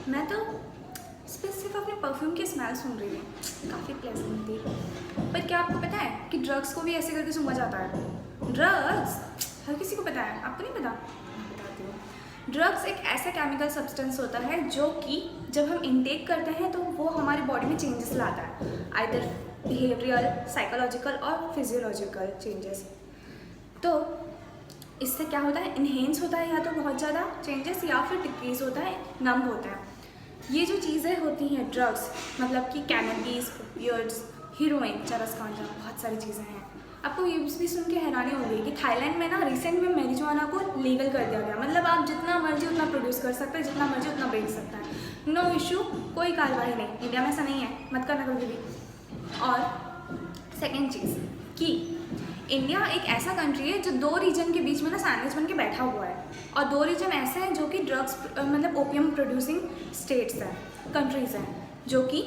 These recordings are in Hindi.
मैं तो सिर्फ अपने परफ्यूम की स्मेल सुन रही हूँ, काफ़ी प्लेजेंट थी। पर क्या आपको पता है कि ड्रग्स को भी ऐसे करके सूंघा जाता है? ड्रग्स हर किसी को पता है, आपको नहीं पता? मैं बताती हूँ। ड्रग्स एक ऐसा केमिकल सब्सटेंस होता है जो कि जब हम इनटेक करते हैं तो वो हमारी बॉडी में चेंजेस लाता है, आइदर बिहेवियरल, साइकोलॉजिकल और फिजियोलॉजिकल चेंजेस। तो इससे क्या होता है, इन्हेंस होता है या तो बहुत ज़्यादा चेंजेस, या फिर डिक्रीज होता है, नम होता है। ये जो चीज़ें होती हैं ड्रग्स, मतलब कि कैनबीज, ओपियोइड्स, हीरोइन, चरस गांजा, बहुत सारी चीज़ें हैं। आपको ये भी सुन के हैरानी होगी कि थाईलैंड में ना रिसेंट में मैरिजुआना को लीगल कर दिया गया। मतलब आप जितना मर्जी उतना प्रोड्यूस कर सकते हैं, जितना मर्जी उतना बेच सकता है, नो इशू, कोई कार्रवाई नहीं। इंडिया में ऐसा नहीं है, मत करना कभी भी। और सेकेंड चीज़ कि इंडिया एक ऐसा कंट्री है जो दो रीजन के बीच में ना सैंडविच बन के बैठा हुआ है, और दो रीजन ऐसे हैं जो कि ड्रग्स मतलब ओपियम प्रोड्यूसिंग स्टेट्स हैं, कंट्रीज़ हैं, जो कि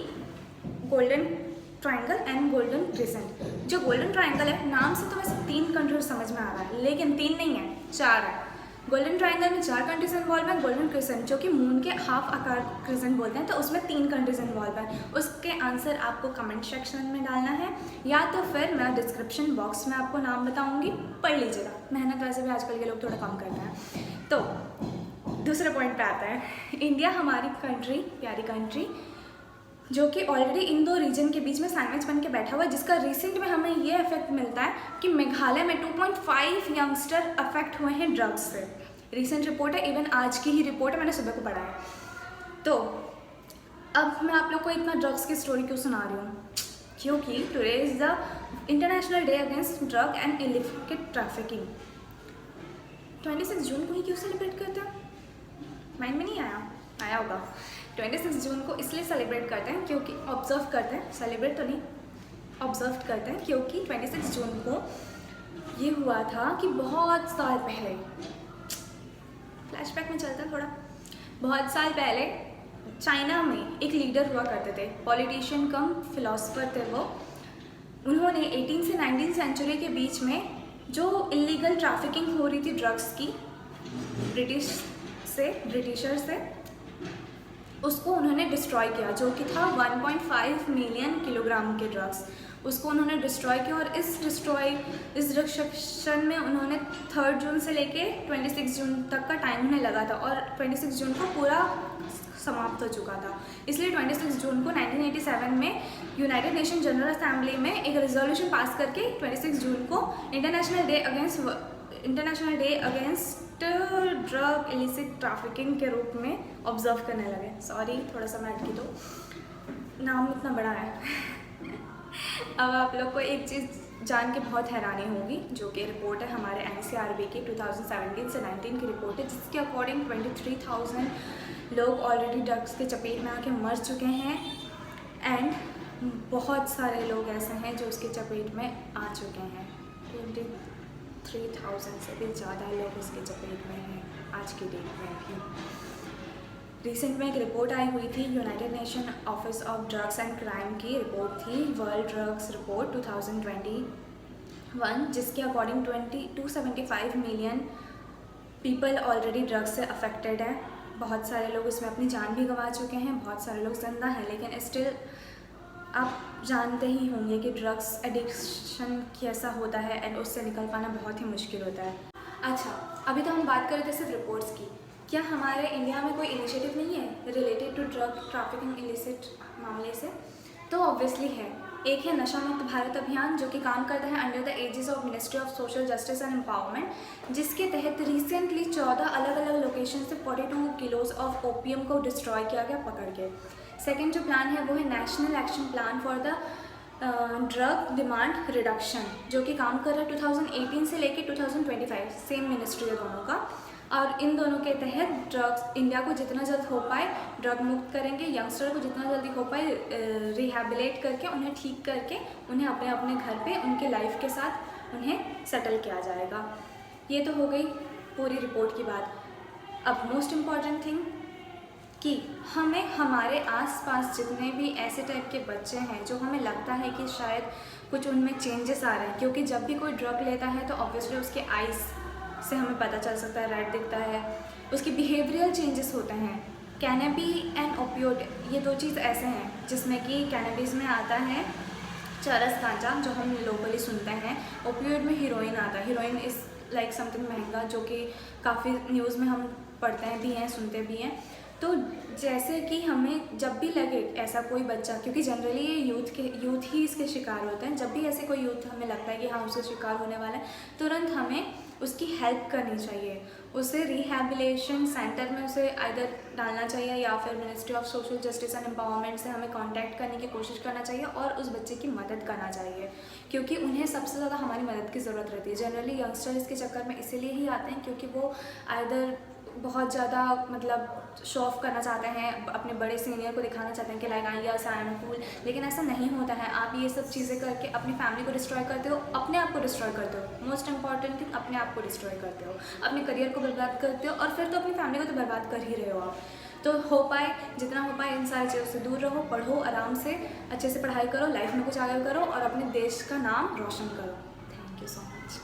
golden triangle and golden crescent. जो गोल्डन ट्रायंगल है, नाम से तो वैसे 3 कंट्रीज समझ में आ रहा है, लेकिन 3 नहीं है, 4 है। गोल्डन ट्रायंगल में 4 कंट्रीज इन्वॉल्व हैं। गोल्डन क्रिसेंट जो कि मून के हाफ आकार क्रिसेंट बोलते हैं, तो उसमें 3 कंट्रीज इन्वॉल्व हैं। उसके आंसर आपको कमेंट सेक्शन में डालना है, या तो फिर मैं डिस्क्रिप्शन बॉक्स में आपको नाम बताऊंगी, पढ़ लीजिएगा। मेहनत वैसे भी आजकल के लोग थोड़ा कम करते हैं। तो दूसरे पॉइंट पे आता है, इंडिया हमारी कंट्री, प्यारी कंट्री, जो कि ऑलरेडी इन दो रीजन के बीच में सैंडविच बन के बैठा हुआ है, जिसका रिसेंट में हमें ये इफेक्ट मिलता है कि मेघालय में 2.5 यंगस्टर अफेक्ट हुए हैं ड्रग्स से। रिसेंट रिपोर्ट है, इवन आज की ही रिपोर्ट है, मैंने सुबह को पढ़ा है। तो अब मैं आप लोग को इतना ड्रग्स की स्टोरी क्यों सुना रही हूँ? क्योंकि today is the international day against drug and illicit trafficking. 26 जून को ही क्यों सेलिब्रेट करते हैं? माइंड में नहीं आया होगा। 26 जून को इसलिए सेलिब्रेट करते हैं क्योंकि ऑब्जर्व करते हैं, सेलिब्रेट तो नहीं, ऑब्जर्व करते हैं, क्योंकि 26 जून को ये हुआ था कि बहुत साल पहले, फ्लैशबैक में चलता है थोड़ा, बहुत साल पहले चाइना में एक लीडर हुआ करते थे, पॉलिटिशियन कम फिलोसफर थे वो। उन्होंने 18 से 19 सेंचुरी के बीच में जो इलीगल ट्रैफिकिंग हो रही थी ड्रग्स की ब्रिटिशर से, उसको उन्होंने डिस्ट्रॉय किया, जो कि था 1.5 मिलियन किलोग्राम के ड्रग्स। उसको उन्होंने डिस्ट्रॉय किया, और इस डिस्ट्रक्शन में उन्होंने 3 जून से लेके 26 जून तक का टाइम उन्हें लगा था, और 26 जून को पूरा समाप्त हो चुका था। इसलिए 26 जून को 1987 में यूनाइटेड नेशन जनरल असेंबली में एक रेजोल्यूशन पास करके 26 जून को international day against drug illicit trafficking के रूप में ऑब्जर्व करने लगे। सॉरी, थोड़ा सा मैं अटकी, तो नाम इतना बड़ा है। अब आप लोग को एक चीज़ जान के बहुत हैरानी होगी, जो कि रिपोर्ट है हमारे NCRB की 2017 से 19 की रिपोर्ट है, जिसके अकॉर्डिंग 23,000 लोग ऑलरेडी ड्रग्स के चपेट में आके मर चुके हैं, एंड बहुत सारे लोग ऐसे हैं जो उसके चपेट में आ चुके हैं। 23,000 से भी ज़्यादा लोग उसके चपेट में हैं आज की डेट में भी। रिसेंट में एक रिपोर्ट आई हुई थी, United nation office of drugs and crime की रिपोर्ट थी, वर्ल्ड ड्रग्स रिपोर्ट 2021, जिसके according 275 million people already drugs से अफेक्टेड है। बहुत सारे लोग उसमें अपनी जान भी गंवा चुके हैं, बहुत सारे लोग जिंदा हैं, लेकिन स्टिल आप जानते ही होंगे कि ड्रग्स एडिक्शन कैसा होता है, एंड उससे निकल पाना बहुत ही मुश्किल होता है। अच्छा, अभी तो हम बात कर रहे थे सिर्फ रिपोर्ट्स की। क्या हमारे इंडिया में कोई इनिशिएटिव नहीं है related to drug trafficking illicit मामले से? तो ऑब्वियसली है। एक है नशा मुक्त भारत अभियान, जो कि काम करता है under the aegis of Ministry of Social Justice and Empowerment, जिसके तहत रिसेंटली 14 अलग अलग लोकेशन से 42 किलोज ऑफ ओपियम को डिस्ट्रॉय किया गया पकड़ के। सेकेंड जो प्लान है वो है national action plan for the drug demand reduction, जो कि काम कर रहा है 2018 से लेके 2025, सेम मिनिस्ट्री है दोनों का। और इन दोनों के तहत ड्रग्स इंडिया को जितना जल्द हो पाए ड्रग मुक्त करेंगे, यंगस्टर को जितना जल्दी हो पाए रिहेबिलेट करके, उन्हें ठीक करके, उन्हें अपने अपने घर पे उनके लाइफ के साथ उन्हें सेटल किया जाएगा। ये तो हो गई पूरी रिपोर्ट की बात। अब मोस्ट इम्पॉर्टेंट थिंग कि हमें हमारे आसपास जितने भी ऐसे टाइप के बच्चे हैं जो हमें लगता है कि शायद कुछ उनमें चेंजेस आ रहे हैं, क्योंकि जब भी कोई ड्रग लेता है तो ऑब्वियसली उसके आइज़ से हमें पता चल सकता है, रेड दिखता है, उसके बिहेवियरल चेंजेस होते हैं कैनेबी एंड ओपियोड, ये दो चीज़ ऐसे हैं जिसमें कि कैनेबीज में आता है चरस गांजा जो हम लोकली सुनते हैं, ओपियोइड में हीरोइन आता है। हीरोइन इज़ लाइक समथिंग महंगा जो कि काफ़ी न्यूज़ में हम पढ़ते हैं भी हैं, सुनते भी हैं। तो जैसे कि हमें जब भी लगे ऐसा कोई बच्चा, क्योंकि जनरली ये यूथ ही इसके शिकार होते हैं, जब भी ऐसे कोई यूथ हमें लगता है कि हाँ उसका शिकार होने वाला है, तुरंत हमें उसकी हेल्प करनी चाहिए। उसे रिहैबिलिटेशन सेंटर में उसे आइदर डालना चाहिए या फिर ministry of Social Justice and empowerment से हमें कांटेक्ट करने की कोशिश करना चाहिए और उस बच्चे की मदद करना चाहिए, क्योंकि उन्हें सबसे ज़्यादा हमारी मदद की ज़रूरत रहती है। जनरली यंगस्टर इसके चक्कर में इसीलिए ही आते हैं क्योंकि वो आइदर बहुत ज़्यादा मतलब शो ऑफ करना चाहते हैं, अपने बड़े सीनियर को दिखाना चाहते हैं कि like I yes I am cool, लेकिन ऐसा नहीं होता है। आप ये सब चीज़ें करके अपनी फैमिली को डिस्ट्रॉय करते हो, अपने आप को डिस्ट्रॉय करते हो। मोस्ट इंपॉर्टेंट थिंग, अपने आप को डिस्ट्रॉय करते हो, अपने करियर को बर्बाद करते हो और फिर तो अपनी फैमिली को तो बर्बाद कर ही रहे हो आप। तो हो पाए जितना हो पाए इन सारी चीज़ों से दूर रहो, पढ़ो आराम से, अच्छे से पढ़ाई करो, लाइफ में कुछ आगे करो और अपने देश का नाम रोशन करो। Thank you so much.